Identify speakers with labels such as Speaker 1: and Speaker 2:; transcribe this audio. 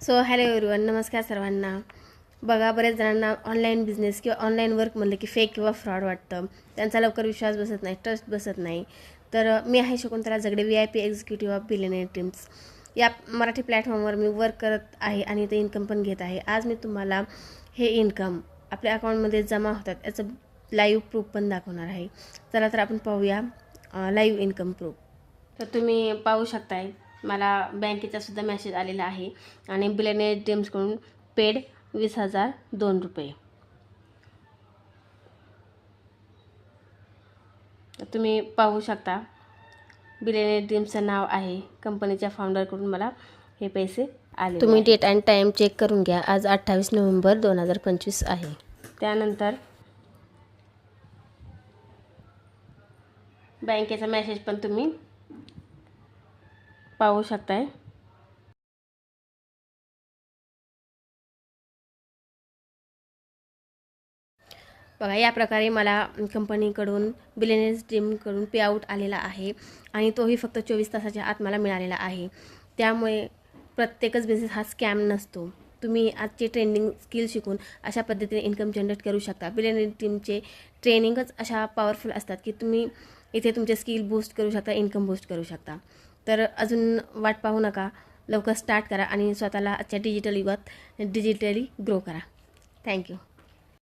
Speaker 1: So hello everyone, नमस्कार सर्वांना. बघा, बरेच जणांना ऑनलाईन बिझनेस किंवा ऑनलाईन वर्क म्हणलं की फेक किंवा फ्रॉड वाटतं. त्यांचा लवकर विश्वास बसत नाही, ट्रस्ट बसत नाही. तर मी आहे Shakuntala Jagade, VIP executive of billionaire dreams. या मराठी प्लॅटफॉर्मवर मी वर्क करत आहे आणि ते इन्कम पण घेत आहे. आज मी तुम्हाला हे इन्कम आपल्या अकाउंटमध्ये जमा होतात याचं लाईव्ह प्रूफ पण दाखवणार आहे. चला तर आपण पाहूया लाईव्ह इन्कम प्रूफ. तर तुम्ही पाहू शकताय, मला बँकेचा सुद्धा मेसेज आलेला आहे आणि बिलियनेअर ड्रीम्सकडून पेड 20,002 रुपये. तुम्ही पाहू शकता, बिलियनेअर ड्रीम्सचं नाव आहे. कंपनीच्या फाउंडरकडून मला हे पैसे आले. तुम्ही डेट अँड टाईम चेक करून घ्या. आज 28 नोव्हेंबर 2025 आहे. त्यानंतर बँकेचा मेसेज पण तुम्ही पाहू शकताय. बघा, या प्रकारे मला कंपनीकडून बिलियनेअर ड्रीमकडून पे आउट आलेला आहे आणि तोही फक्त 24 तासाच्या आत मला मिळालेला आहे. त्यामुळे प्रत्येकच बिझनेस हा स्कॅम नसतो. तुम्ही आजचे ट्रेंडिंग स्किल शिकून अशा पद्धतीने इन्कम जनरेट करू शकता. बिलियनेअर ड्रीमचे ट्रेनिंगच अशा पॉवरफुल असतात की तुम्ही इथे तुमचे स्किल बूस्ट करू शकता, इन्कम बूस्ट करू शकता. तर अजून वाट पाहू नका, लवकर स्टार्ट करा आणि स्वतःला आजच्या डिजिटल युगात डिजिटली ग्रो करा. थँक्यू.